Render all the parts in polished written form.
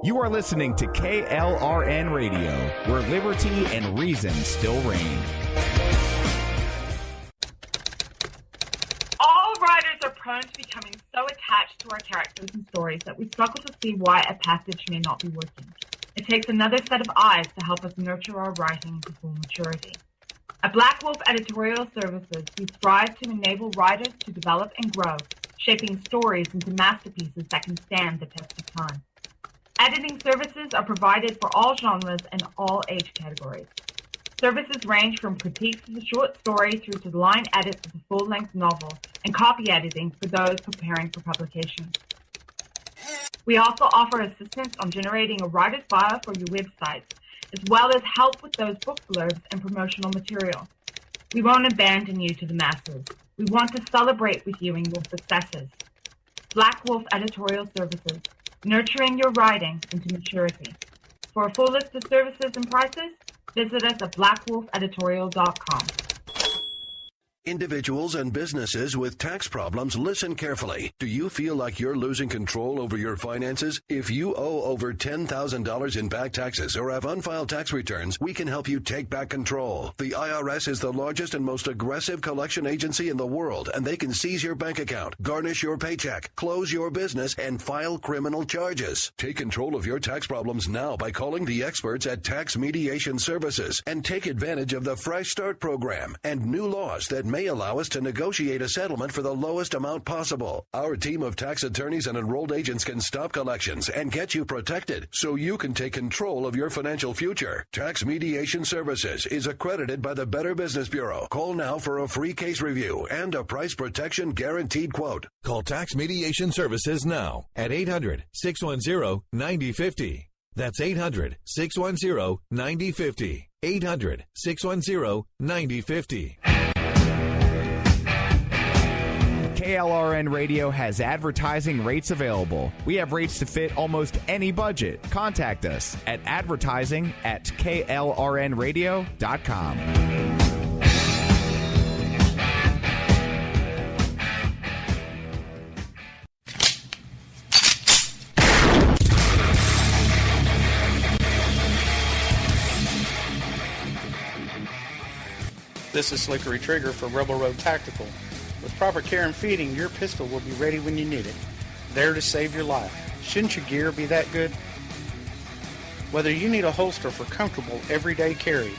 You are listening to KLRN Radio, where liberty and reason still reign. All writers are prone to becoming so attached to our characters and stories that we struggle to see why a passage may not be working. It takes another set of eyes to help us nurture our writing to full maturity. At Black Wolf Editorial Services, we strive to enable writers to develop and grow, shaping stories into masterpieces that can stand the test of time. Editing services are provided for all genres and all age categories. Services range from critiques of a short story through to line edits of a full-length novel and copy editing for those preparing for publication. We also offer assistance on generating a writer's bio for your websites, as well as help with those book blurbs and promotional material. We won't abandon you to the masses. We want to celebrate with you in your successes. Black Wolf Editorial Services, nurturing your writing into maturity. For a full list of services and prices, visit us at blackwolfeditorial.com. Individuals and businesses with tax problems, listen carefully. Do you feel like you're losing control over your finances? If you owe over $10,000 in back taxes or have unfiled tax returns, we can help you take back control. The IRS is the largest and most aggressive collection agency in the world, and they can seize your bank account, garnish your paycheck, close your business, and file criminal charges. Take control of your tax problems now by calling the experts at Tax Mediation Services and take advantage of the Fresh Start program and new laws that may allow us to negotiate a settlement for the lowest amount possible. Our team of tax attorneys and enrolled agents can stop collections and get you protected so you can take control of your financial future. Tax Mediation Services is accredited by the Better Business Bureau. Call now for a free case review and a price protection guaranteed quote. Call Tax Mediation Services now at 800-610-9050. That's 800-610-9050. 800-610-9050. KLRN Radio has advertising rates available. We have rates to fit almost any budget. Contact us at advertising@klrnradio.com. This is Slickery Trigger for Rebel Road Tactical. With proper care and feeding, your pistol will be ready when you need it, there to save your life. Shouldn't your gear be that good? Whether you need a holster for comfortable everyday carry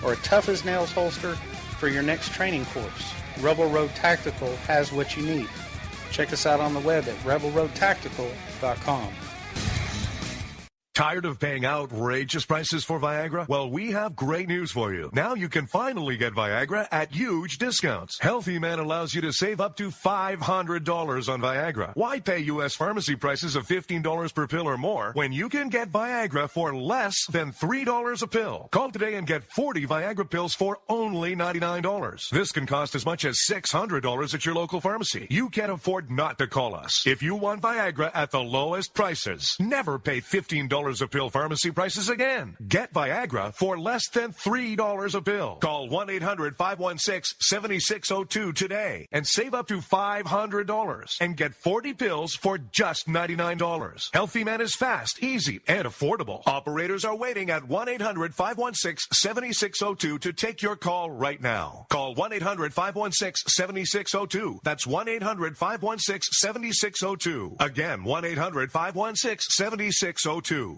or a tough-as-nails holster for your next training course, Rebel Road Tactical has what you need. Check us out on the web at rebelroadtactical.com. Tired of paying outrageous prices for Viagra? Well, we have great news for you. Now you can finally get Viagra at huge discounts. Healthy Man allows you to save up to $500 on Viagra. Why pay U.S. pharmacy prices of $15 per pill or more when you can get Viagra for less than $3 a pill? Call today and get 40 Viagra pills for only $99. This can cost as much as $600 at your local pharmacy. You can't afford not to call us. If you want Viagra at the lowest prices, never pay $15 a pill pharmacy prices again. Get Viagra for less than $3 a pill. Call 1-800-516-7602 today and save up to $500 and get 40 pills for just $99. Healthy Man is fast, easy, and affordable. Operators are waiting at 1-800-516-7602 to take your call right now. Call 1-800-516-7602. That's 1-800-516-7602. Again, 1-800-516-7602.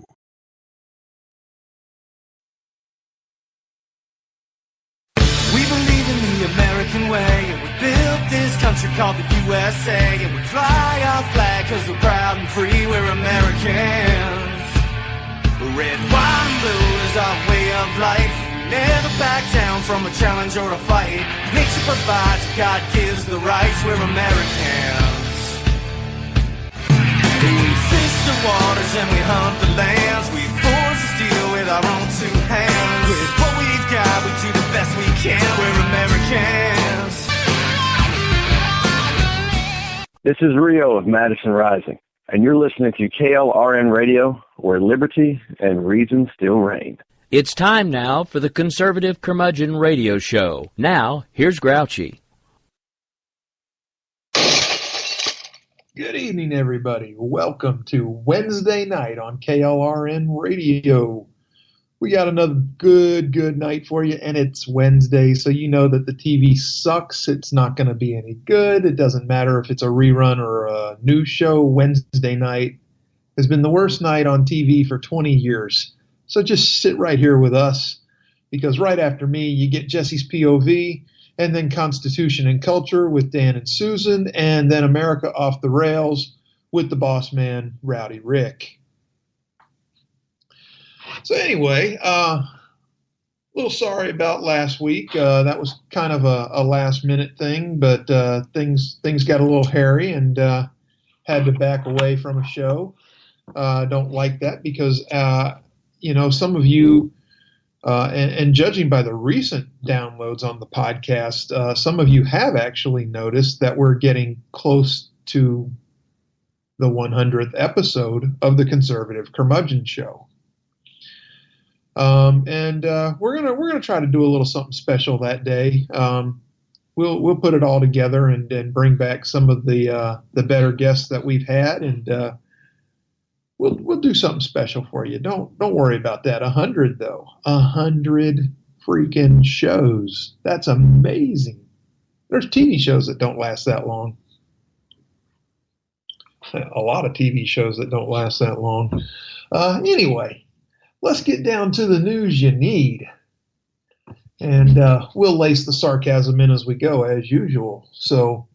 We believe in the American way, and we built this country called the USA, and we fly our flag cause we're proud and free, we're Americans. Red, white, and blue is our way of life. We never back down from a challenge or a fight. Nature provides, God gives the rights, we're Americans. We fish the waters and we hunt the lands. We forge the steel with our own two hands. With what we've got, we do the best we can. We're Americans. This is Rio of Madison Rising, and you're listening to KLRN Radio, where liberty and reason still reign. It's time now for the Conservative Curmudgeon Radio Show. Now, here's Grouchy. Good evening, everybody. Welcome to Wednesday night on KLRN Radio. We got another good night for you, and it's Wednesday, so you know that the TV sucks. It's not going to be any good. It doesn't matter if it's a rerun or a new show. Wednesday night has been the worst night on TV for 20 years. So just sit right here with us, because right after me, you get Jesse's POV, and then Constitution and Culture with Dan and Susan, and then America Off the Rails with the boss man, Rowdy Rick. So anyway, little sorry about last week. That was kind of a last-minute thing, but things got a little hairy and had to back away from a show. Don't like that because, some of you, and judging by the recent downloads on the podcast, some of you have actually noticed that we're getting close to the 100th episode of the Conservative Curmudgeon Show. And we're gonna try to do a little something special that day. We'll put it all together and bring back some of the better guests that we've had, and we'll do something special for you. Don't worry about that. 100 though, 100 freaking shows. That's amazing. There's TV shows that don't last that long. A lot of TV shows that don't last that long. Anyway. Let's get down to the news you need. And we'll lace the sarcasm in as we go, as usual. So,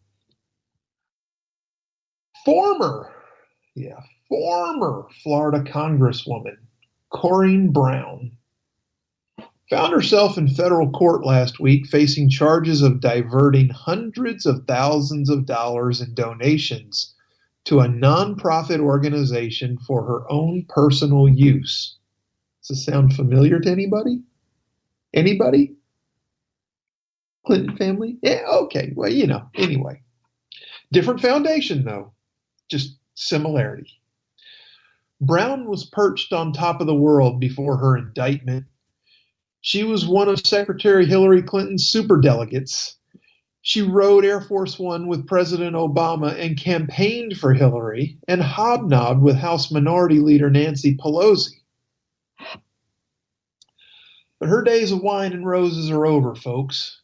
former Florida Congresswoman Corrine Brown found herself in federal court last week facing charges of diverting hundreds of thousands of dollars in donations to a nonprofit organization for her own personal use. Does it sound familiar to anybody? Anybody? Clinton family? Yeah, okay. Well, anyway. Different foundation, though. Just similarity. Brown was perched on top of the world before her indictment. She was one of Secretary Hillary Clinton's superdelegates. She rode Air Force One with President Obama and campaigned for Hillary and hobnobbed with House Minority Leader Nancy Pelosi. But her days of wine and roses are over, folks.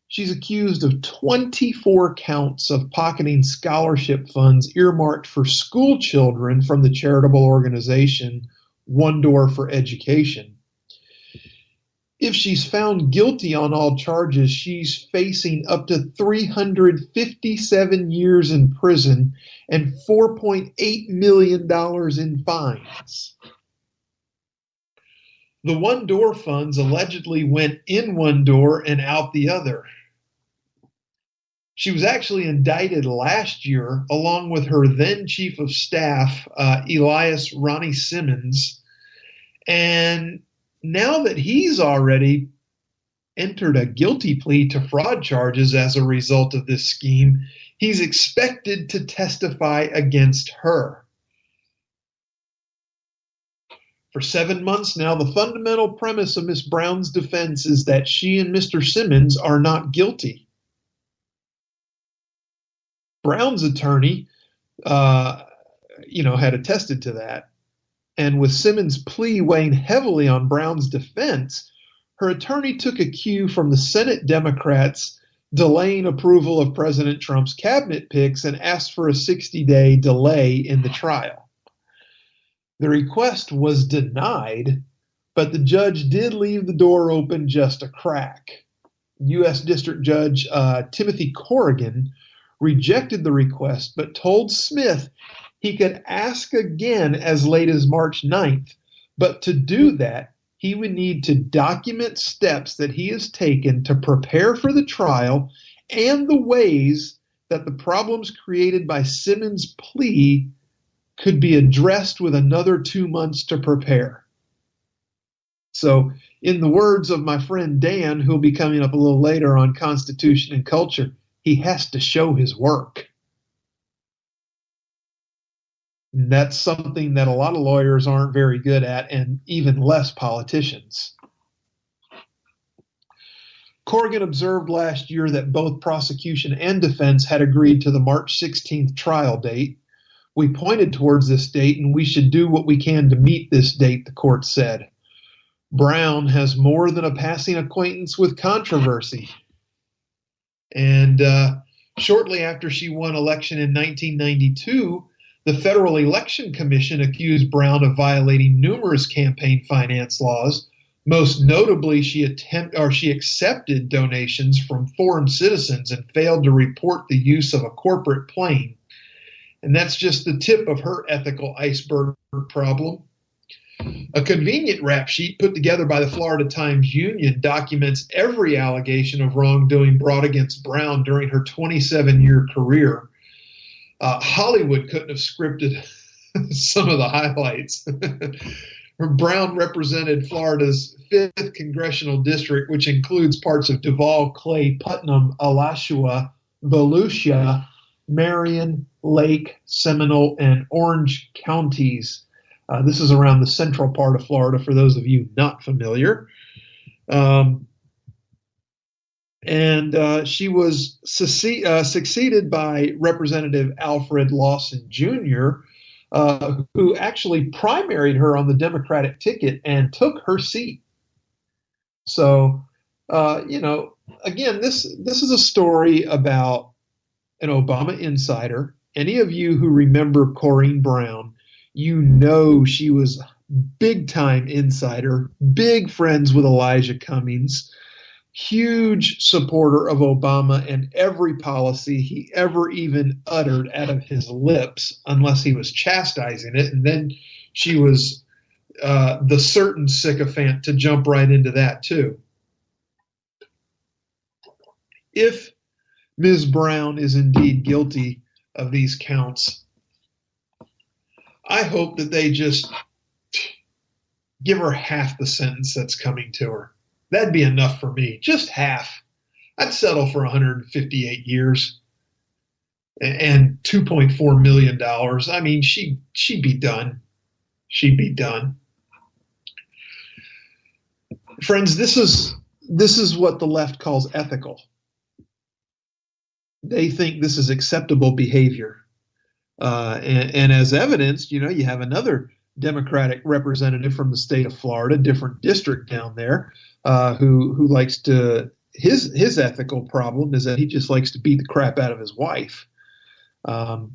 She's accused of 24 counts of pocketing scholarship funds earmarked for school children from the charitable organization One Door for Education. If she's found guilty on all charges, she's facing up to 357 years in prison and $4.8 million in fines. The One Door funds allegedly went in one door and out the other. She was actually indicted last year along with her then chief of staff, Elias Ronnie Simmons. And now that he's already entered a guilty plea to fraud charges as a result of this scheme, he's expected to testify against her. For 7 months now, the fundamental premise of Ms. Brown's defense is that she and Mr. Simmons are not guilty. Brown's attorney, had attested to that. And with Simmons' plea weighing heavily on Brown's defense, her attorney took a cue from the Senate Democrats delaying approval of President Trump's cabinet picks and asked for a 60-day delay in the trial. The request was denied, but the judge did leave the door open just a crack. U.S. District Judge Timothy Corrigan rejected the request, but told Smith he could ask again as late as March 9th, but to do that, he would need to document steps that he has taken to prepare for the trial and the ways that the problems created by Simmons' plea could be addressed with another 2 months to prepare. So, in the words of my friend Dan, who'll be coming up a little later on Constitution and Culture, he has to show his work. And that's something that a lot of lawyers aren't very good at, and even less politicians. Corrigan observed last year that both prosecution and defense had agreed to the March 16th trial date. We pointed towards this date, and we should do what we can to meet this date, the court said. Brown has more than a passing acquaintance with controversy. And shortly after she won election in 1992, the Federal Election Commission accused Brown of violating numerous campaign finance laws. Most notably, she accepted donations from foreign citizens and failed to report the use of a corporate plane. And that's just the tip of her ethical iceberg problem. A convenient rap sheet put together by the Florida Times-Union documents every allegation of wrongdoing brought against Brown during her 27-year career. Hollywood couldn't have scripted some of the highlights. Brown represented Florida's 5th congressional district, which includes parts of Duval, Clay, Putnam, Alachua, Volusia, Marion, Lake, Seminole, and Orange counties. This is around the central part of Florida, for those of you not familiar. She was succeeded by Representative Alfred Lawson Jr., who actually primaried her on the Democratic ticket and took her seat. So, again, this is a story about an Obama insider. Any of you who remember Corrine Brown, you know she was big-time insider, big friends with Elijah Cummings, huge supporter of Obama and every policy he ever even uttered out of his lips, unless he was chastising it. And then she was the certain sycophant to jump right into that, too. If Ms. Brown is indeed guilty of these counts, I hope that they just give her half the sentence that's coming to her. That'd be enough for me. Just half. I'd settle for 158 years and $2.4 million. I mean, she'd be done. She'd be done. Friends, this is what the left calls ethical. They think this is acceptable behavior. And as evidenced, you have another Democratic representative from the state of Florida, different district down there, who likes to, his ethical problem is that he just likes to beat the crap out of his wife. Little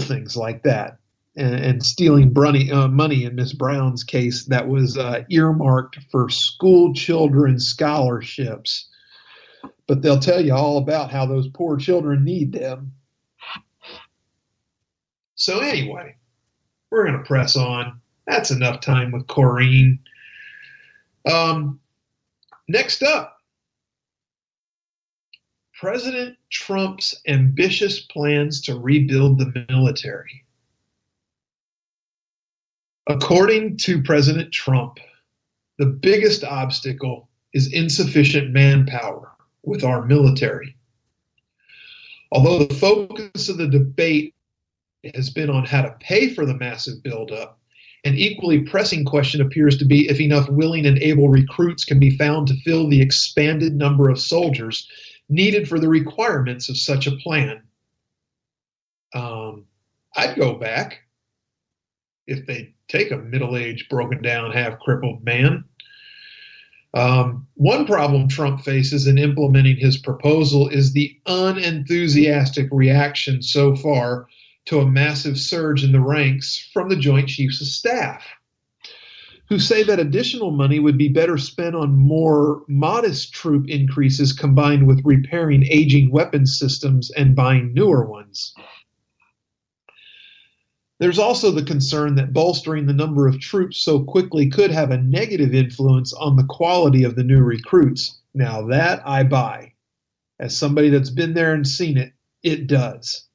things like that. And stealing money in Miss Brown's case that was earmarked for school children scholarships. But they'll tell you all about how those poor children need them. So anyway, we're going to press on. That's enough time with Corrine. Next up, President Trump's ambitious plans to rebuild the military. According to President Trump, the biggest obstacle is insufficient manpower with our military. Although the focus of the debate has been on how to pay for the massive buildup, an equally pressing question appears to be if enough willing and able recruits can be found to fill the expanded number of soldiers needed for the requirements of such a plan. I'd go back if they take a middle-aged, broken down, half-crippled man. One problem Trump faces in implementing his proposal is the unenthusiastic reaction so far to a massive surge in the ranks from the Joint Chiefs of Staff, who say that additional money would be better spent on more modest troop increases combined with repairing aging weapons systems and buying newer ones. There's also the concern that bolstering the number of troops so quickly could have a negative influence on the quality of the new recruits. Now that I buy. As somebody that's been there and seen it, it does.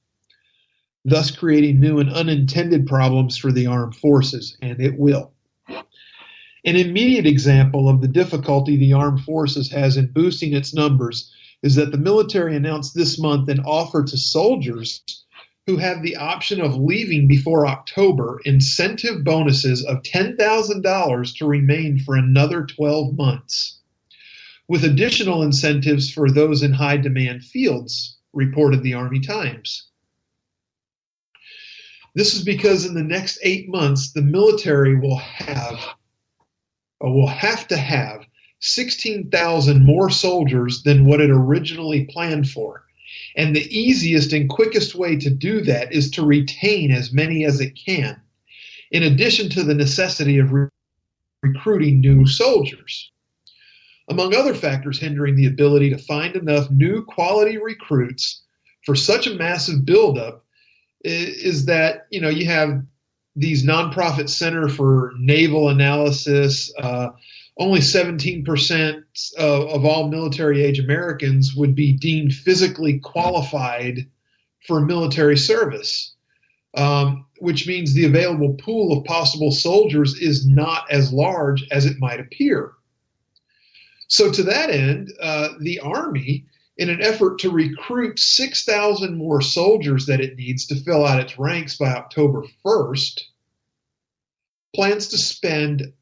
Thus creating new and unintended problems for the armed forces, and it will. An immediate example of the difficulty the armed forces has in boosting its numbers is that the military announced this month an offer to soldiers who have the option of leaving before October incentive bonuses of $10,000 to remain for another 12 months. with additional incentives for those in high-demand fields, reported the Army Times. This is because in the next 8 months, the military will have to have 16,000 more soldiers than what it originally planned for. And the easiest and quickest way to do that is to retain as many as it can, in addition to the necessity of recruiting new soldiers. Among other factors hindering the ability to find enough new quality recruits for such a massive buildup is that, you have these nonprofit Center for Naval Analysis. Only 17% of all military-age Americans would be deemed physically qualified for military service, which means the available pool of possible soldiers is not as large as it might appear. So to that end, the Army, in an effort to recruit 6,000 more soldiers that it needs to fill out its ranks by October 1st, plans to spend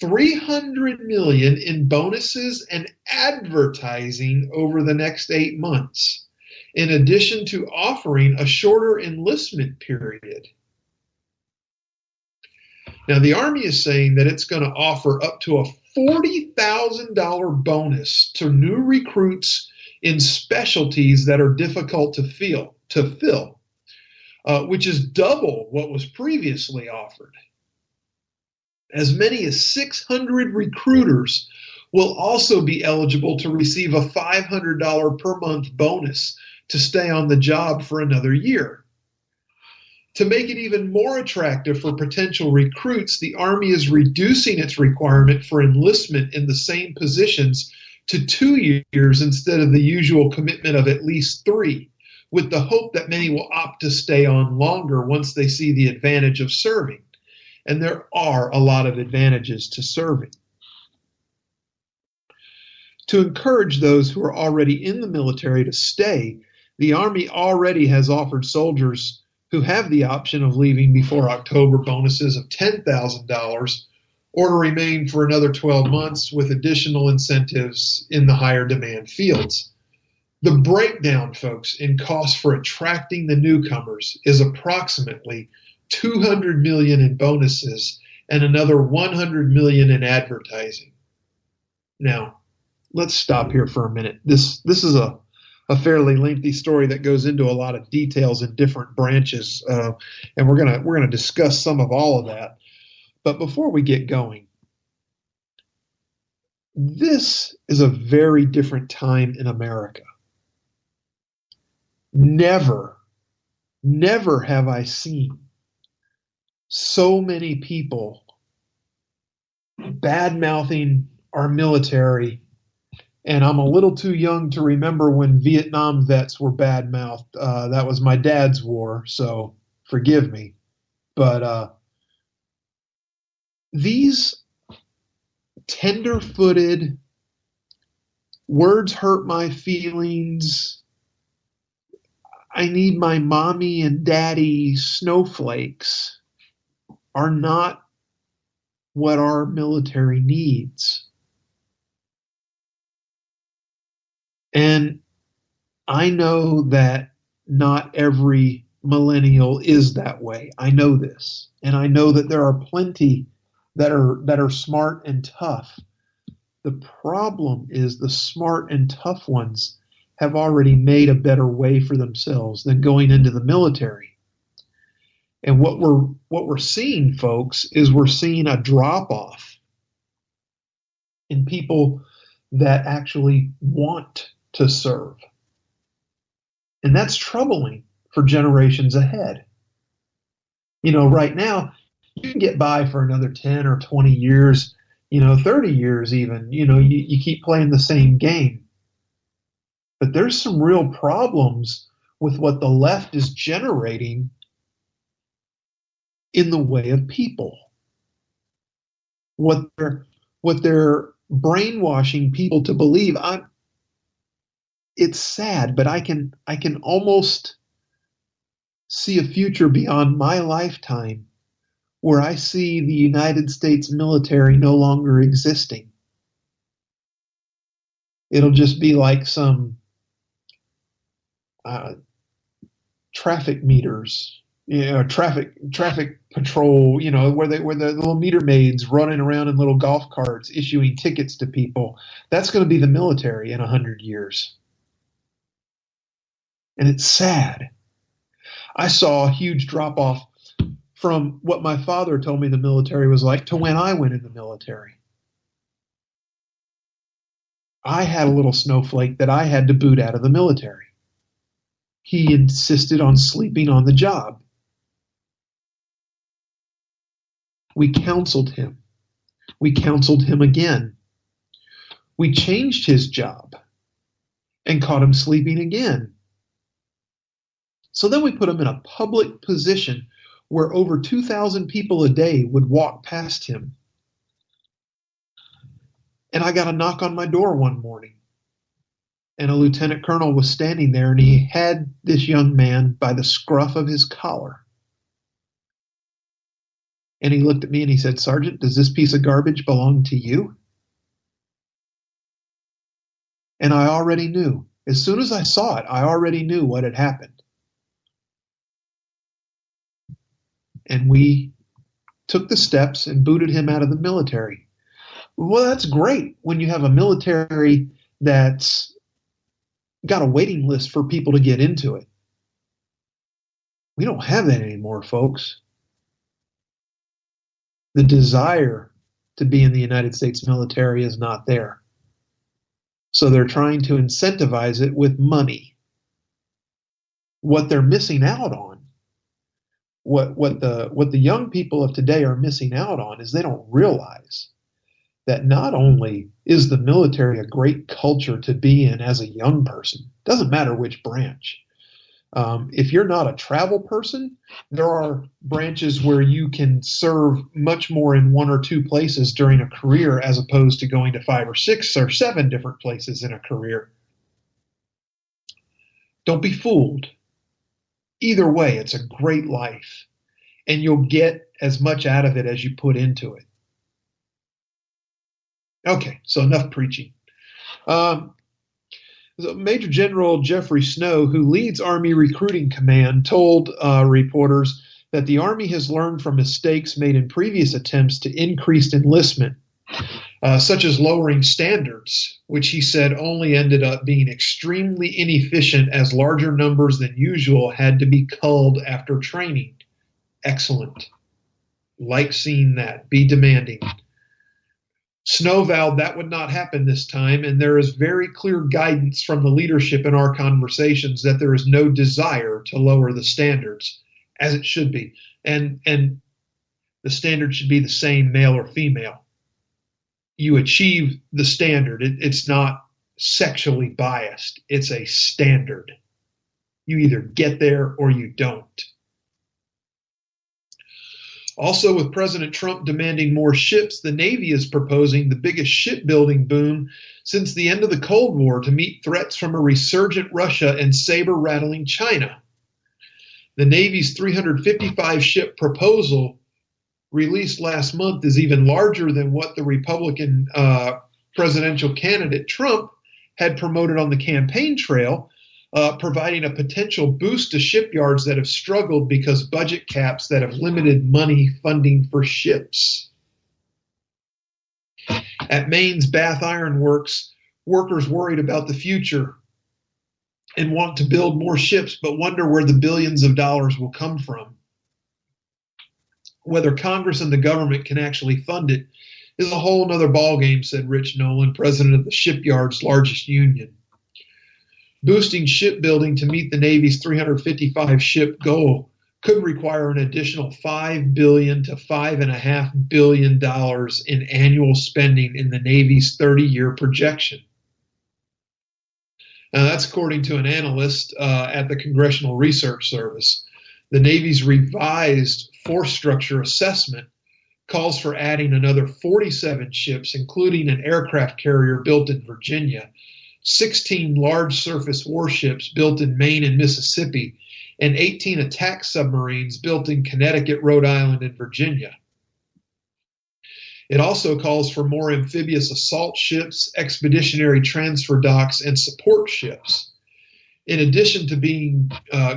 $300 million in bonuses and advertising over the next 8 months, in addition to offering a shorter enlistment period. Now, the Army is saying that it's going to offer up to a $40,000 bonus to new recruits in specialties that are difficult to fill, which is double what was previously offered. As many as 600 recruiters will also be eligible to receive a $500 per month bonus to stay on the job for another year. To make it even more attractive for potential recruits, the Army is reducing its requirement for enlistment in the same positions to 2 years instead of the usual commitment of at least 3, with the hope that many will opt to stay on longer once they see the advantage of serving. And there are a lot of advantages to serving. To encourage those who are already in the military to stay, the Army already has offered soldiers who have the option of leaving before October bonuses of $10,000 or to remain for another 12 months with additional incentives in the higher demand fields. The breakdown, folks, in cost for attracting the newcomers is approximately $200 million in bonuses and another $100 million in advertising. Now, let's stop here for a minute. This is a fairly lengthy story that goes into a lot of details in different branches, and we're gonna discuss some of all of that. But before we get going, this is a very different time in America. Never have I seen so many people bad-mouthing our military, and I'm a little too young to remember when Vietnam vets were bad-mouthed. That was my dad's war, so forgive me. But these tender-footed, words hurt my feelings, I need my mommy and daddy snowflakes are not what our military needs. And I know that not every millennial is that way. I know this. And I know that there are plenty that are smart and tough. The problem is the smart and tough ones have already made a better way for themselves than going into the military. And what we're seeing, folks, is we're seeing a drop-off in people that actually want to serve. And that's troubling for generations ahead. You know, right now, you can get by for another 10 or 20 years, 30 years even. You keep playing the same game. But there's some real problems with what the left is generating in the way of people. What they're brainwashing people to believe. It's sad, but I can almost see a future beyond my lifetime where I see the United States military no longer existing. It'll just be like some traffic meters, traffic patrol, where the little meter maids running around in little golf carts issuing tickets to people. That's going to be the military in 100 years. And it's sad. I saw a huge drop off from what my father told me the military was like to when I went in the military. I had a little snowflake that I had to boot out of the military. He insisted on sleeping on the job. We counseled him. We counseled him again. We changed his job and caught him sleeping again. So then we put him in a public position where over 2,000 people a day would walk past him. And I got a knock on my door one morning, and a lieutenant colonel was standing there, and he had this young man by the scruff of his collar. And he looked at me and he said, "Sergeant, does this piece of garbage belong to you?" And I already knew. As soon as I saw it, I already knew what had happened. And we took the steps and booted him out of the military. Well, that's great when you have a military that's got a waiting list for people to get into it. We don't have that anymore, folks. The desire to be in the United States military is not there. So they're trying to incentivize it with money. What they're missing out on, what the young people of today are missing out on, is they don't realize that not only is the military a great culture to be in as a young person, doesn't matter which branch. If you're not a travel person, there are branches where you can serve much more in one or two places during a career as opposed to going to 5 or 6 or 7 different places in a career. Don't be fooled. Either way, it's a great life, and you'll get as much out of it as you put into it. Okay, so enough preaching. Major General Jeffrey Snow, who leads Army Recruiting Command, told reporters that the Army has learned from mistakes made in previous attempts to increase enlistment, such as lowering standards, which he said only ended up being extremely inefficient as larger numbers than usual had to be culled after training. Excellent. Like seeing that. Be demanding. Snow vowed that would not happen this time, and there is very clear guidance from the leadership in our conversations that there is no desire to lower the standards, as it should be. And the standard should be the same, male or female. You achieve the standard. It's not sexually biased. It's a standard. You either get there or you don't. Also, with President Trump demanding more ships, the Navy is proposing the biggest shipbuilding boom since the end of the Cold War to meet threats from a resurgent Russia and saber-rattling China. The Navy's 355-ship proposal released last month is even larger than what the Republican presidential candidate Trump had promoted on the campaign trail, providing a potential boost to shipyards that have struggled because budget caps that have limited money funding for ships. At Maine's Bath Iron Works, workers worried about the future and want to build more ships, but wonder where the billions of dollars will come from. Whether Congress and the government can actually fund it is a whole other ballgame, said Rich Nolan, president of the shipyard's largest union. Boosting shipbuilding to meet the Navy's 355-ship goal could require an additional $5 billion to $5.5 billion in annual spending in the Navy's 30-year projection. Now, that's according to an analyst at the Congressional Research Service. The Navy's revised force structure assessment calls for adding another 47 ships, including an aircraft carrier built in Virginia, 16 large surface warships built in Maine and Mississippi, and 18 attack submarines built in Connecticut, Rhode Island, and Virginia. It also calls for more amphibious assault ships, expeditionary transfer docks, and support ships. In addition to being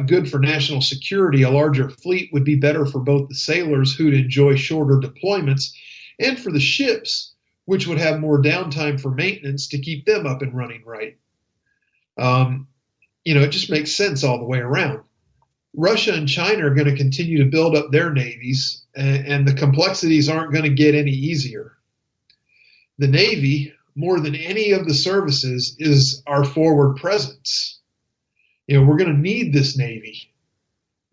good for national security, a larger fleet would be better for both the sailors, who'd enjoy shorter deployments, and for the ships, which would have more downtime for maintenance to keep them up and running right. It just makes sense all the way around. Russia and China are going to continue to build up their navies, and the complexities aren't going to get any easier. The Navy, more than any of the services, is our forward presence. We're going to need this Navy.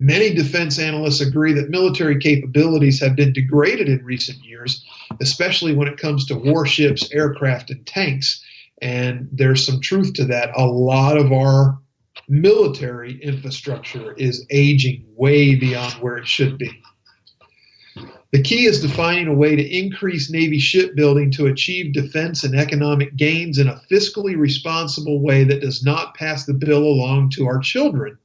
Many defense analysts agree that military capabilities have been degraded in recent years, especially when it comes to warships, aircraft, and tanks. And there's some truth to that. A lot of our military infrastructure is aging way beyond where it should be. The key is to finding a way to increase Navy shipbuilding to achieve defense and economic gains in a fiscally responsible way that does not pass the bill along to our children,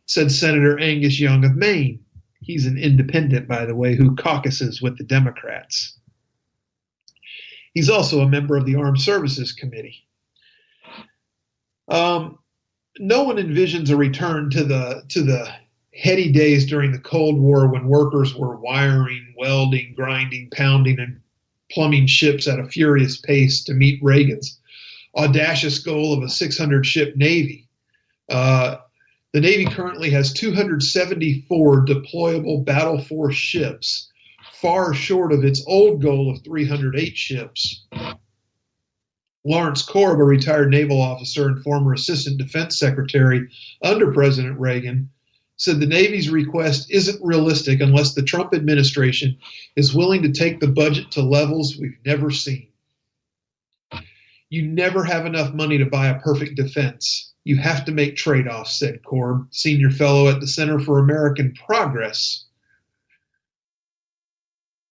said Senator Angus Young of Maine. He's an independent, by the way, who caucuses with the Democrats. He's also a member of the Armed Services Committee. No one envisions a return to the heady days during the Cold War when workers were wiring, welding, grinding, pounding, and plumbing ships at a furious pace to meet Reagan's audacious goal of a 600-ship Navy. The Navy currently has 274 deployable battle force ships, far short of its old goal of 308 ships. Lawrence Korb, a retired naval officer and former assistant defense secretary under President Reagan, said the Navy's request isn't realistic unless the Trump administration is willing to take the budget to levels we've never seen. You never have enough money to buy a perfect defense. You have to make trade-offs, said Korb, senior fellow at the Center for American Progress.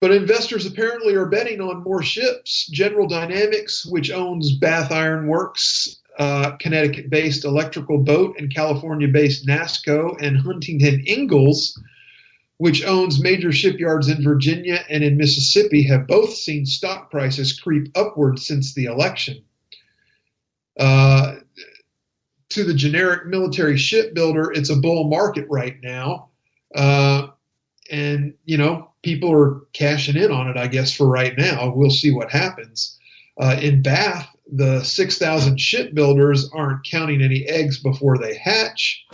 But investors apparently are betting on more ships. General Dynamics, which owns Bath Iron Works, Connecticut-based Electrical Boat, and California-based NASCO, and Huntington Ingalls, which owns major shipyards in Virginia and in Mississippi, have both seen stock prices creep upward since the election. To the generic military shipbuilder, it's a bull market right now. And, people are cashing in on it, I guess, for right now. We'll see what happens. In Bath, the 6,000 shipbuilders aren't counting any eggs before they hatch.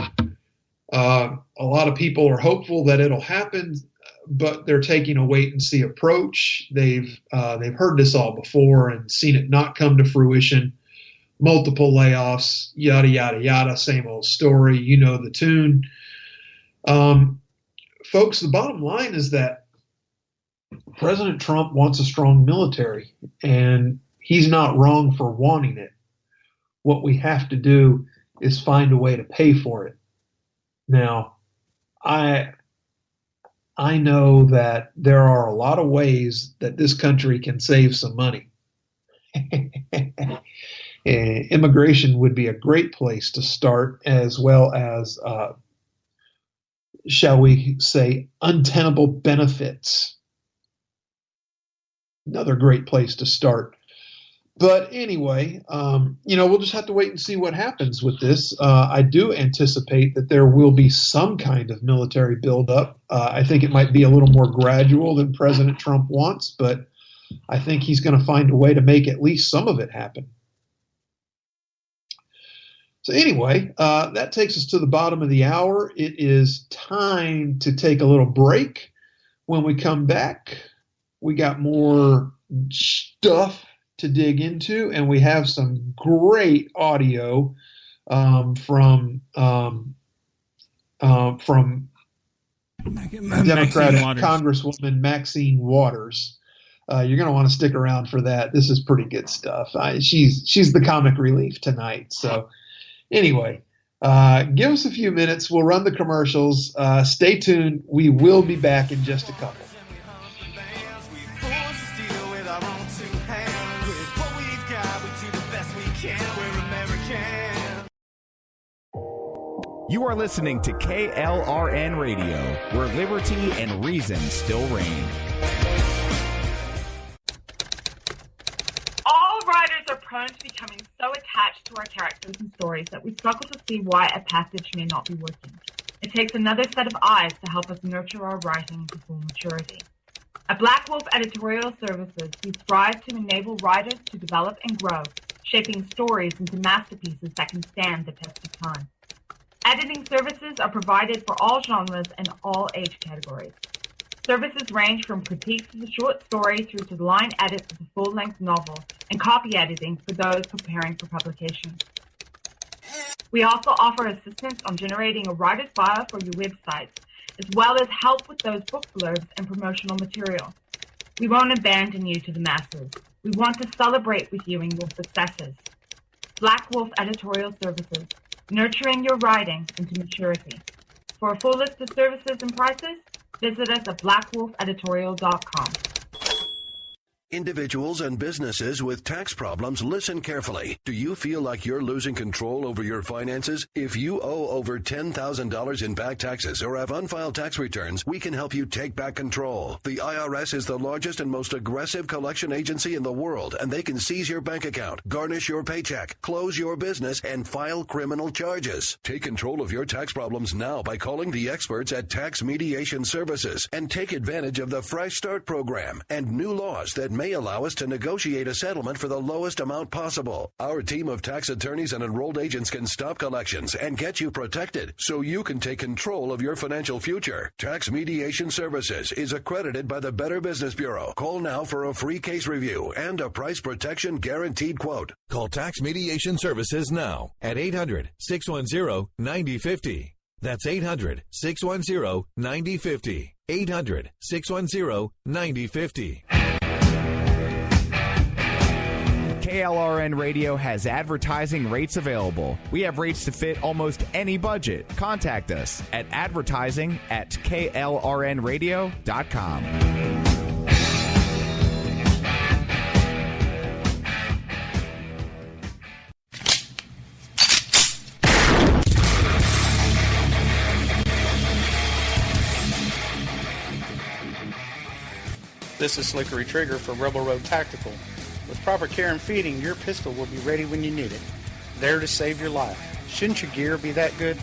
A lot of people are hopeful that it'll happen, but they're taking a wait-and-see approach. They've heard this all before and seen it not come to fruition. Multiple layoffs, yada, yada, yada, same old story. You know the tune. Folks, the bottom line is that President Trump wants a strong military, and he's not wrong for wanting it. What we have to do is find a way to pay for it. Now, I know that there are a lot of ways that this country can save some money. Immigration would be a great place to start, as well as, shall we say, untenable benefits. Another great place to start. But anyway, we'll just have to wait and see what happens with this. I do anticipate that there will be some kind of military buildup. I think it might be a little more gradual than President Trump wants, but I think he's going to find a way to make at least some of it happen. So anyway, that takes us to the bottom of the hour. It is time to take a little break. When we come back, we got more stuff to dig into, and we have some great audio from Democratic Congresswoman Maxine Waters. You're going to want to stick around for that. This is pretty good stuff. She's the comic relief tonight. So anyway, give us a few minutes. We'll run the commercials. Stay tuned. We will be back in just a couple. You are listening to KLRN Radio, where liberty and reason still reign. attached to our characters and stories that we struggle to see why a passage may not be working. It takes another set of eyes to help us nurture our writing to full maturity. At Black Wolf Editorial Services, we strive to enable writers to develop and grow, shaping stories into masterpieces that can stand the test of time. Editing services are provided for all genres and all age categories. Services range from critiques of the short story through to the line edits of the full-length novel and copy editing for those preparing for publication. We also offer assistance on generating a writer's bio for your websites, as well as help with those book blurbs and promotional material. We won't abandon you to the masses. We want to celebrate with you in your successes. Black Wolf Editorial Services, nurturing your writing into maturity. For a full list of services and prices, visit us at blackwolfeditorial.com. Individuals and businesses with tax problems, listen carefully. Do you feel like you're losing control over your finances? If you owe over $10,000 in back taxes or have unfiled tax returns, we can help you take back control. The IRS is the largest and most aggressive collection agency in the world, and they can seize your bank account, garnish your paycheck, close your business, and file criminal charges. Take control of your tax problems now by calling the experts at Tax Mediation Services and take advantage of the Fresh Start program and new laws that may allow us to negotiate a settlement for the lowest amount possible. Our team of tax attorneys and enrolled agents can stop collections and get you protected so you can take control of your financial future. Tax Mediation Services is accredited by the Better Business Bureau. Call now for a free case review and a price protection guaranteed quote. Call Tax Mediation Services now at 800-610-9050. That's 800-610-9050. 800-610-9050. KLRN Radio has advertising rates available. We have rates to fit almost any budget. Contact us at advertising@klrnradio.com. This is Slickery Trigger for Rebel Road Tactical. With proper care and feeding, your pistol will be ready when you need it, there to save your life. Shouldn't your gear be that good?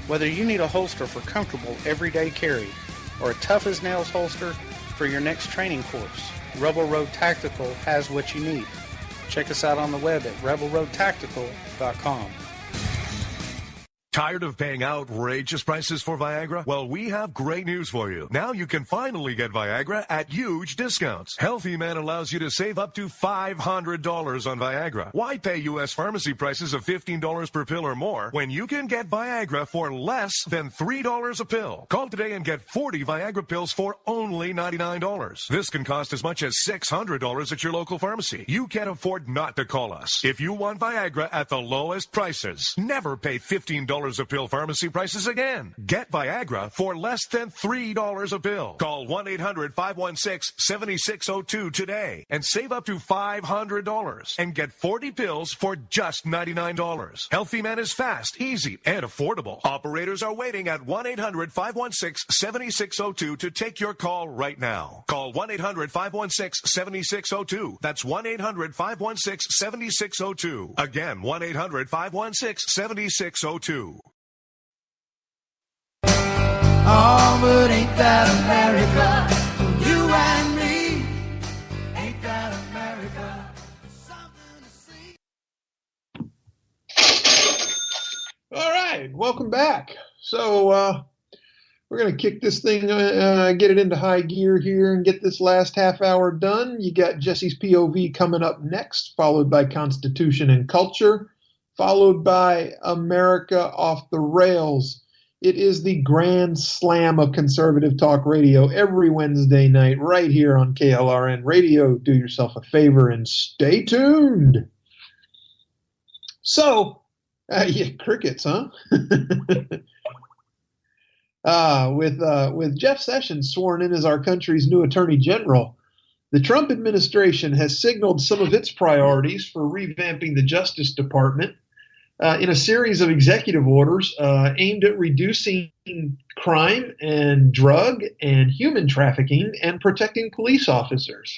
Whether you need a holster for comfortable everyday carry or a tough-as-nails holster for your next training course, Rebel Road Tactical has what you need. Check us out on the web at rebelroadtactical.com. Tired of paying outrageous prices for Viagra? Well, we have great news for you. Now you can finally get Viagra at huge discounts. Healthy Man allows you to save up to $500 on Viagra. Why pay U.S. pharmacy prices of $15 per pill or more when you can get Viagra for less than $3 a pill? Call today and get 40 Viagra pills for only $99. This can cost as much as $600 at your local pharmacy. You can't afford not to call us. If you want Viagra at the lowest prices, never pay $15 a pill pharmacy prices again. Get Viagra for less than $3 a pill. Call 1-800-516-7602 today and save up to $500 and get 40 pills for just $99. Healthy Man is fast, easy, and affordable. Operators are waiting at 1-800-516-7602 to take your call right now. Call 1-800-516-7602. That's 1-800-516-7602. Again, 1-800-516-7602. Oh, but ain't that America? You and me. Ain't that America? Something to see. All right, welcome back. So we're going to kick this thing, get it into high gear here and get this last half hour done. You got Jesse's POV coming up next, followed by Constitution and Culture, followed by America Off the Rails. It is the grand slam of conservative talk radio every Wednesday night right here on KLRN Radio. Do yourself a favor and stay tuned. So, yeah, crickets, huh? With Jeff Sessions sworn in as our country's new Attorney General, the Trump administration has signaled some of its priorities for revamping the Justice Department in a series of executive orders aimed at reducing crime and drug and human trafficking and protecting police officers.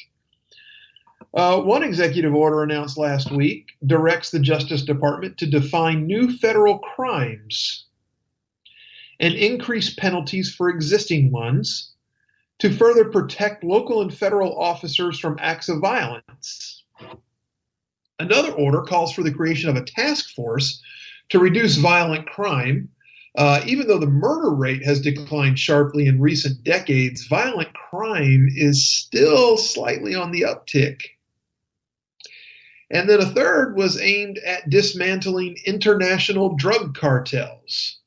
One executive order announced last week directs the Justice Department to define new federal crimes and increase penalties for existing ones to further protect local and federal officers from acts of violence. Another order calls for the creation of a task force to reduce violent crime. Even though the murder rate has declined sharply in recent decades, violent crime is still slightly on the uptick. And then a third was aimed at dismantling international drug cartels.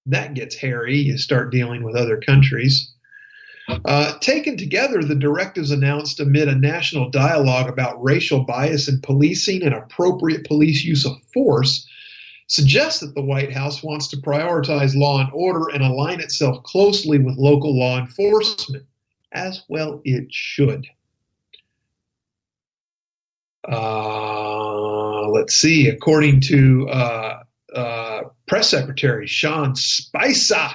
That gets hairy. You start dealing with other countries. Taken together, the directives announced amid a national dialogue about racial bias in policing and appropriate police use of force suggest that the White House wants to prioritize law and order and align itself closely with local law enforcement, as well it should. Let's see. According to Press Secretary Sean Spicer,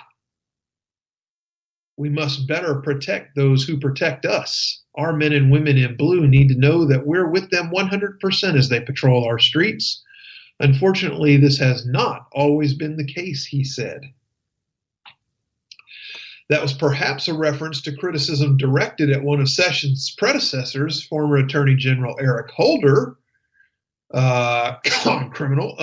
we must better protect those who protect us. Our men and women in blue need to know that we're with them 100% as they patrol our streets. Unfortunately, this has not always been the case, he said. That was perhaps a reference to criticism directed at one of Sessions' predecessors, former Attorney General Eric Holder, criminal,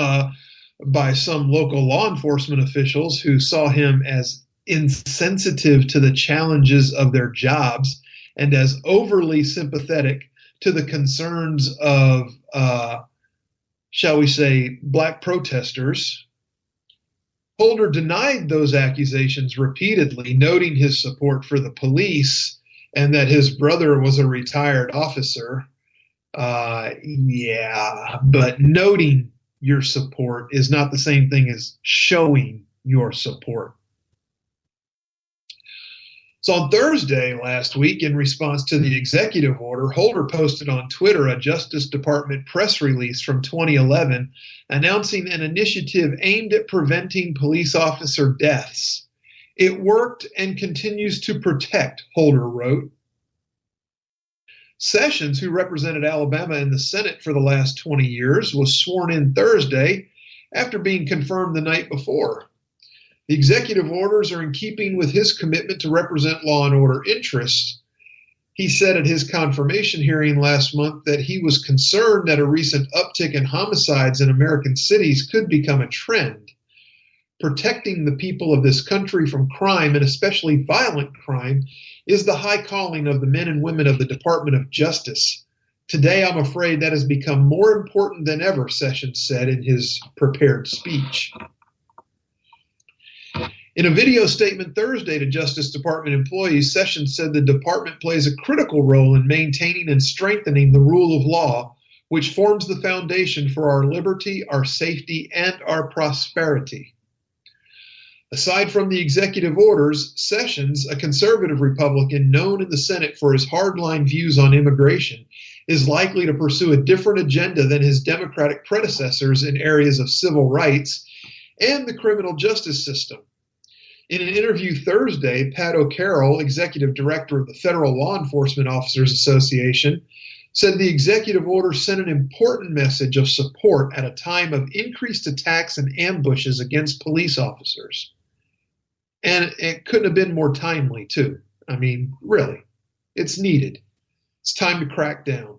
by some local law enforcement officials who saw him as insensitive to the challenges of their jobs and as overly sympathetic to the concerns of, shall we say, black protesters. Holder denied those accusations repeatedly, noting his support for the police and that his brother was a retired officer. But noting your support is not the same thing as showing your support. So on Thursday last week, in response to the executive order, Holder posted on Twitter a Justice Department press release from 2011 announcing an initiative aimed at preventing police officer deaths. It worked and continues to protect, Holder wrote. Sessions, who represented Alabama in the Senate for the last 20 years, was sworn in Thursday after being confirmed the night before. The executive orders are in keeping with his commitment to represent law and order interests. He said at his confirmation hearing last month that he was concerned that a recent uptick in homicides in American cities could become a trend. Protecting the people of this country from crime, and especially violent crime, is the high calling of the men and women of the Department of Justice. Today, I'm afraid that has become more important than ever, Sessions said in his prepared speech. In a video statement Thursday to Justice Department employees, Sessions said the department plays a critical role in maintaining and strengthening the rule of law, which forms the foundation for our liberty, our safety, and our prosperity. Aside from the executive orders, Sessions, a conservative Republican known in the Senate for his hardline views on immigration, is likely to pursue a different agenda than his Democratic predecessors in areas of civil rights and the criminal justice system. In an interview Thursday, Pat O'Carroll, executive director of the Federal Law Enforcement Officers Association, said the executive order sent an important message of support at a time of increased attacks and ambushes against police officers. And it couldn't have been more timely, too. I mean, really, it's needed. It's time to crack down.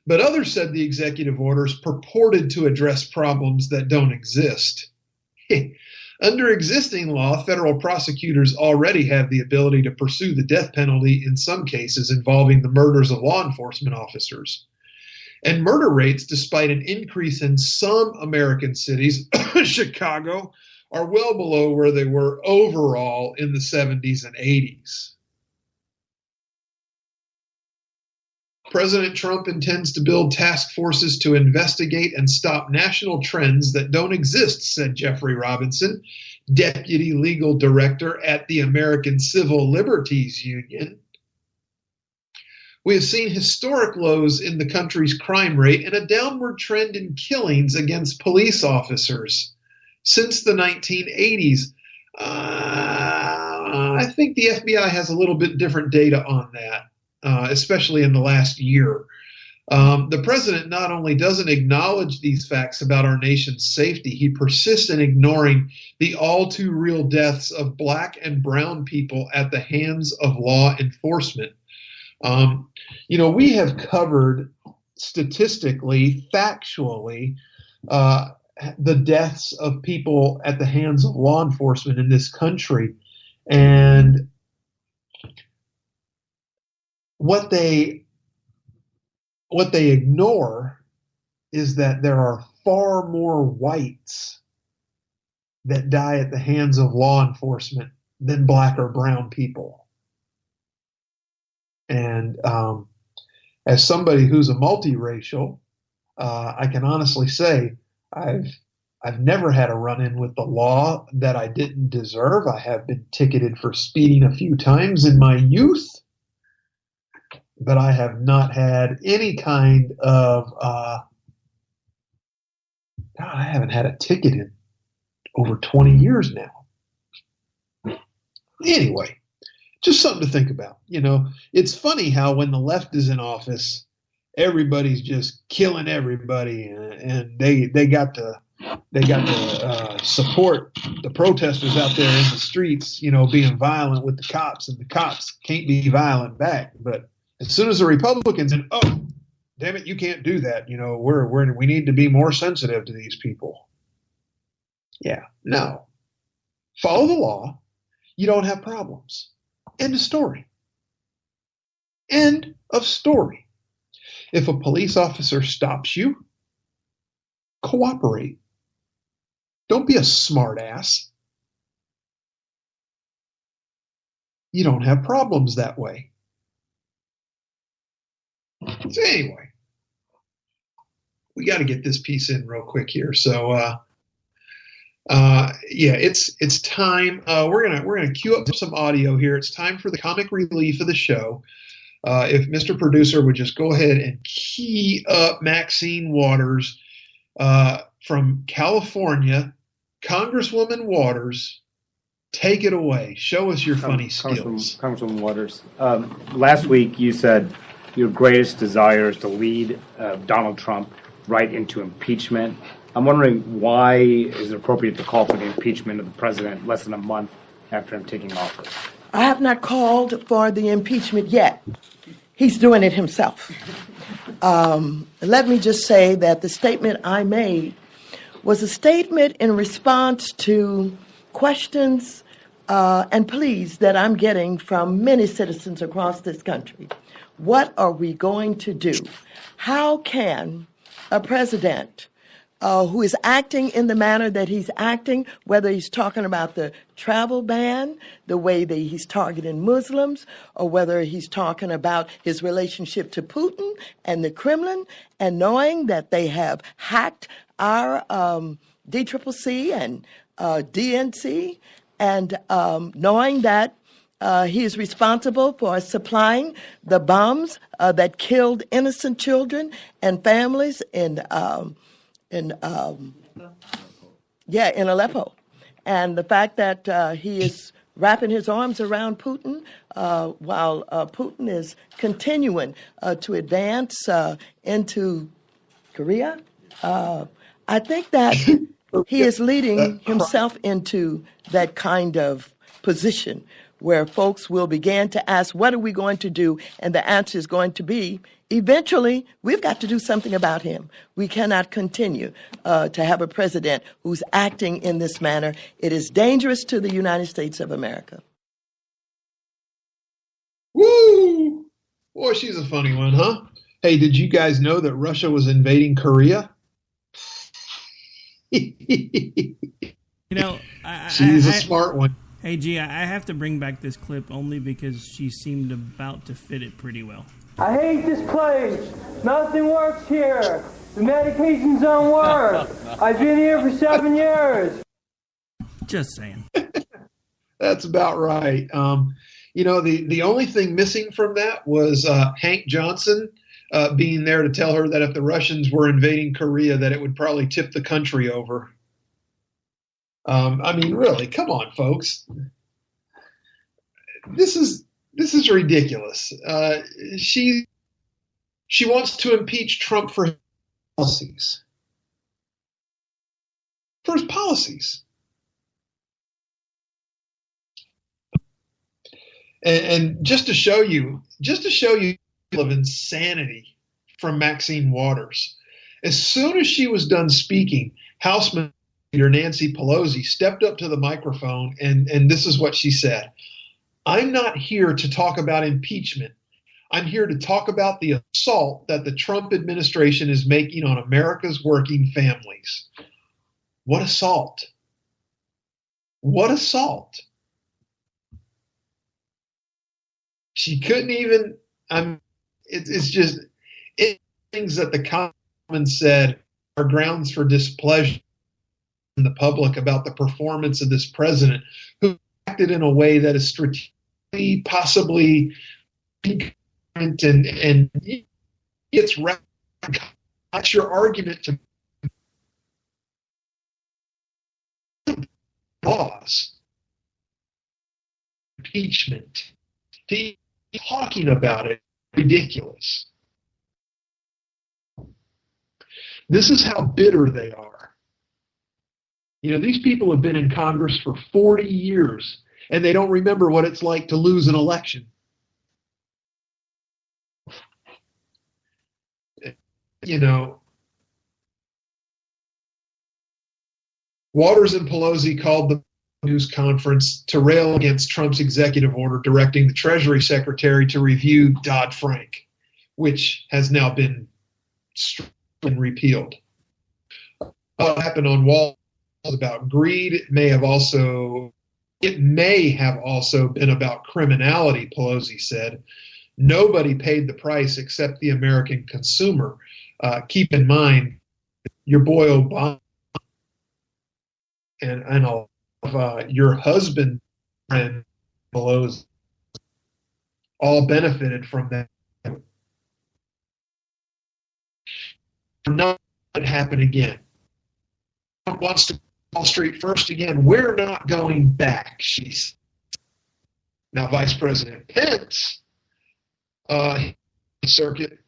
But others said the executive orders purported to address problems that don't exist. Under existing law, federal prosecutors already have the ability to pursue the death penalty in some cases involving the murders of law enforcement officers. And murder rates, despite an increase in some American cities, Chicago, are well below where they were overall in the 70s and 80s. President Trump intends to build task forces to investigate and stop national trends that don't exist, said Jeffrey Robinson, Deputy Legal Director at the American Civil Liberties Union. We have seen historic lows in the country's crime rate and a downward trend in killings against police officers since the 1980s. I think the FBI has a little bit different data on that. especially in the last year. The president not only doesn't acknowledge these facts about our nation's safety, he persists in ignoring the all too real deaths of black and brown people at the hands of law enforcement. We have covered statistically, factually, the deaths of people at the hands of law enforcement in this country. And what they ignore is that there are far more whites that die at the hands of law enforcement than black or brown people. And as somebody who's a multiracial, I can honestly say I've never had a run-in with the law that I didn't deserve. I have been ticketed for speeding a few times in my youth, but I have not had any kind of I haven't had a ticket in over 20 years now. Anyway, just something to think about. It's funny how when the left is in office, everybody's just killing everybody, and they got to support the protesters out there in the streets, being violent with the cops, and the cops can't be violent back. But as soon as the Republicans, oh, damn it, you can't do that. We need to be more sensitive to these people. Yeah, no. Follow the law. You don't have problems. End of story. End of story. If a police officer stops you, cooperate. Don't be a smart ass. You don't have problems that way. So anyway, we got to get this piece in real quick here. So, it's time. We're gonna cue up some audio here. It's time for the comic relief of the show. If Mr. Producer would just go ahead and key up Maxine Waters from California, Congresswoman Waters. Take it away. Show us your funny skills. Congresswoman Waters, last week you said your greatest desire is to lead Donald Trump right into impeachment. I'm wondering, why is it appropriate to call for the impeachment of the president less than a month after him taking office? I have not called for the impeachment yet. He's doing it himself. Let me just say that the statement I made was a statement in response to questions and pleas that I'm getting from many citizens across this country. What are we going to do? How can a president who is acting in the manner that he's acting, whether he's talking about the travel ban, the way that he's targeting Muslims, or whether he's talking about his relationship to Putin and the Kremlin, and knowing that they have hacked our DCCC and DNC, and knowing that he is responsible for supplying the bombs that killed innocent children and families in Aleppo, and the fact that he is wrapping his arms around Putin while Putin is continuing to advance into Korea. I think that he is leading himself into that kind of position where folks will begin to ask, what are we going to do? And the answer is going to be, eventually, we've got to do something about him. We cannot continue to have a president who's acting in this manner. It is dangerous to the United States of America. Woo! Boy, she's a funny one, huh? Hey, did you guys know that Russia was invading Korea? She's a smart one. Hey, G, I have to bring back this clip only because she seemed about to fit it pretty well. I hate this place. Nothing works here. The medications don't work. I've been here for 7 years. Just saying. That's about right. The only thing missing from that was Hank Johnson being there to tell her that if the Russians were invading Korea, that it would probably tip the country over. Really, come on, folks. This is This is ridiculous. She wants to impeach Trump for his policies. For his policies. And just to show you of insanity from Maxine Waters, as soon as she was done speaking, House Leader Nancy Pelosi stepped up to the microphone, and this is what she said. I'm not here to talk about impeachment. I'm here to talk about the assault that the Trump administration is making on America's working families. What assault? What assault? She couldn't even, it's just things that the Commons said are grounds for displeasure in the public about the performance of this president who acted in a way that is strategically, possibly and it's that's your argument to laws, impeachment, talking about it, ridiculous. This is how bitter they are. You know, these people have been in Congress for 40 years, and they don't remember what it's like to lose an election. You know, Waters and Pelosi called the news conference to rail against Trump's executive order directing the Treasury Secretary to review Dodd-Frank, which has now been repealed. What happened on Wall Street about greed. It may have also been about criminality, Pelosi said. Nobody paid the price except the American consumer. Keep in mind, your boy Obama and all of your husband and Pelosi all benefited from that. Not going to happen again. Trump wants to Wall Street first again. We're not going back, she said. Now, Vice President Pence circuit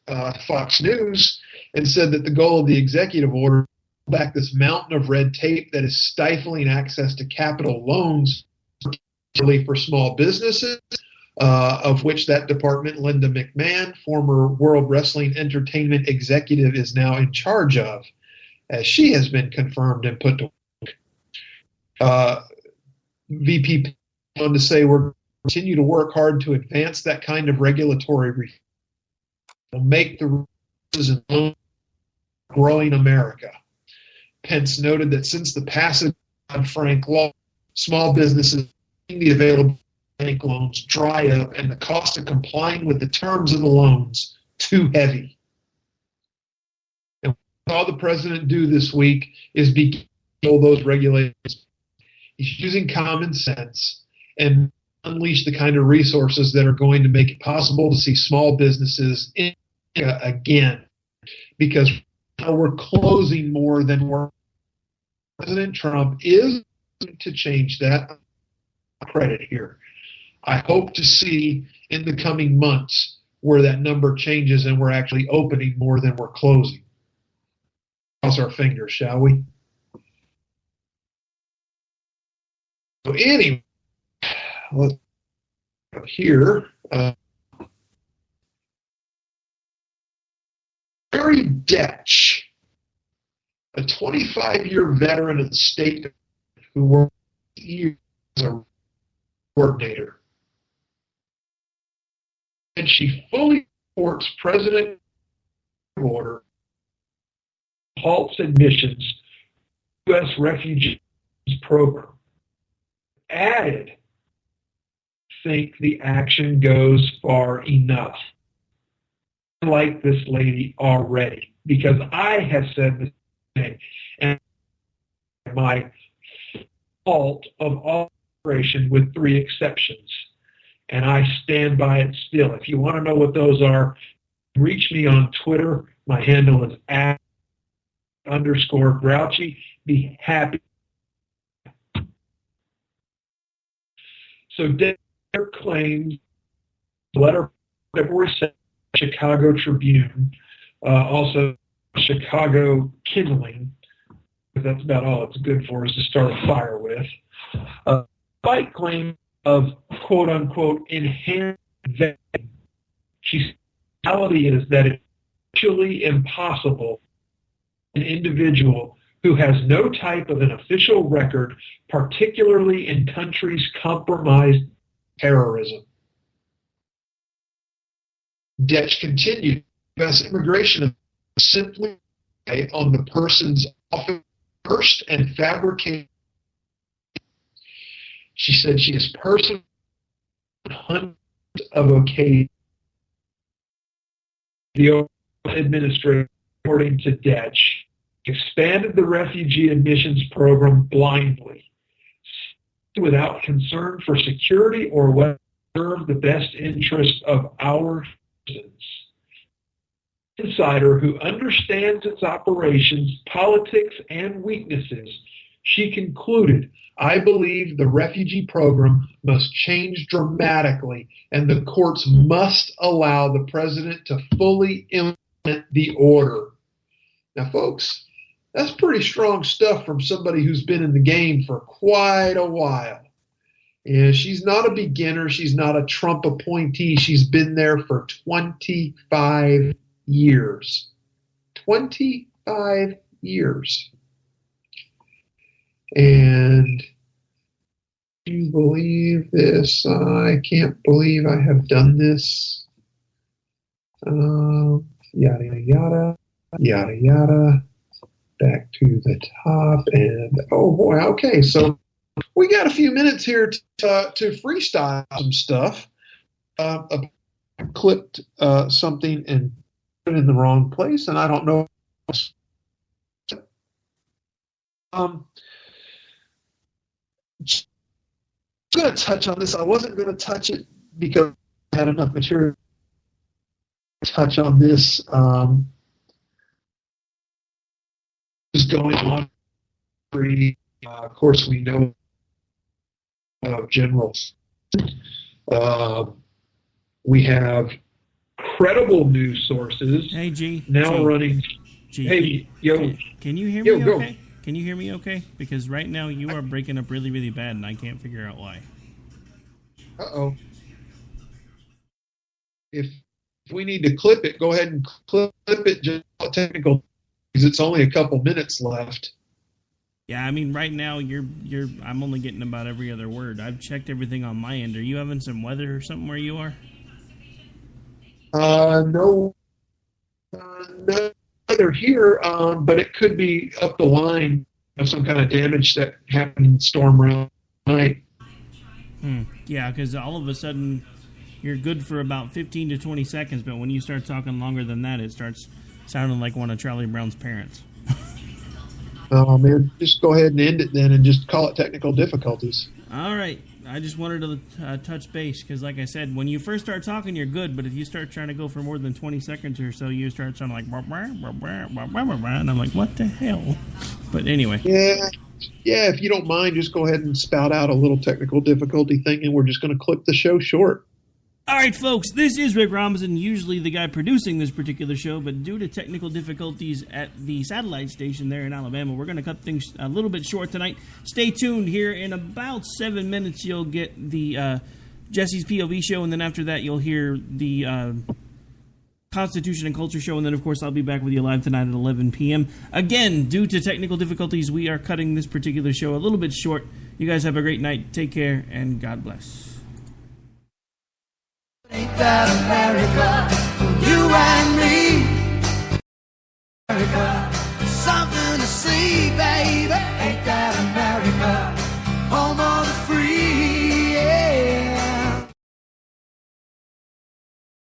Fox News and said that the goal of the executive order back this mountain of red tape that is stifling access to capital loans, particularly for small businesses, of which that department, Linda McMahon, former World Wrestling Entertainment executive, is now in charge of, as she has been confirmed and put to work. VP on to say we're continue to work hard to advance that kind of regulatory reform. We'll make the rules and loans growing America. Pence noted that since the passage of Dodd-Frank law, small businesses the available bank loans dry up and the cost of complying with the terms of the loans too heavy. And what all the president do this week is begin all those regulations. He's using common sense and unleash the kind of resources that are going to make it possible to see small businesses in again, because now we're closing more than we're. President Trump is to change that. Credit here. I hope to see in the coming months where that number changes and we're actually opening more than we're closing. Cross our fingers, shall we? So anyway, let's go here. Barry Detch, a 25-year veteran of the state who worked years as a coordinator. And she fully supports President order halts admissions to U.S. refugees program. Added, think the action goes far enough. I like this lady already because I have said the same. And my fault of operation with 3 exceptions. And I stand by it still. If you want to know what those are, reach me on Twitter. My handle is @_Grouchy. Be happy. So Derek claims letter February 2nd, Chicago Tribune, also Chicago Kindling. That's about all it's good for, is to start a fire with. Despite claim of quote-unquote inherent vetting, reality is that it's actually impossible an individual who has no type of an official record, particularly in countries compromised terrorism. Detch continued, U.S. immigration is simply on the person's often first and fabricated. She said she has personally hundreds of occasions. The administration, according to Detch, expanded the refugee admissions program blindly, without concern for security or what serve the best interest of our citizens. Insider who understands its operations, politics, and weaknesses, she concluded, I believe the refugee program must change dramatically, and the courts must allow the president to fully implement the order. Now, folks, that's pretty strong stuff from somebody who's been in the game for quite a while. And she's not a beginner. She's not a Trump appointee. She's been there for 25 years. 25 years. And do you believe this? I can't believe I have done this. Yada, yada, yada, yada. Back to the top. And, oh, boy, okay. So we got a few minutes here to freestyle some stuff. I clipped something and put it in the wrong place, and I don't know. I'm going to touch on this. I wasn't going to touch it because I had enough material to touch on this. Is going on. Of course, we know generals. We have credible news sources. Hey, G. Now G, running. G, Hey, yo. Can you hear me okay? Can you hear me okay? Because right now you are breaking up really, really bad, and I can't figure out why. Uh-oh. If we need to clip it, go ahead and clip it. Just technical, because it's only a couple minutes left. Yeah, I mean, right now I'm only getting about every other word. I've checked everything on my end. Are you having some weather or something where you are? No weather here, but it could be up the line of some kind of damage that happened in storm round night. Yeah, because all of a sudden you're good for about 15 to 20 seconds, but when you start talking longer than that, it starts sounding like one of Charlie Brown's parents. Oh, man, just go ahead and end it then and just call it technical difficulties. All right. I just wanted to touch base because, like I said, when you first start talking, you're good, but if you start trying to go for more than 20 seconds or so, you start sounding like, and I'm like, what the hell? But anyway. Yeah, if you don't mind, just go ahead and spout out a little technical difficulty thing, and we're just going to clip the show short. All right, folks, this is Rick Robinson, usually the guy producing this particular show, but due to technical difficulties at the satellite station there in Alabama, we're going to cut things a little bit short tonight. Stay tuned here. In about 7 minutes, you'll get the Jesse's POV show, and then after that, you'll hear the Constitution and Culture show, and then, of course, I'll be back with you live tonight at 11 p.m. Again, due to technical difficulties, we are cutting this particular show a little bit short. You guys have a great night. Take care, and God bless. Ain't that America, you and me? America, something to see, baby.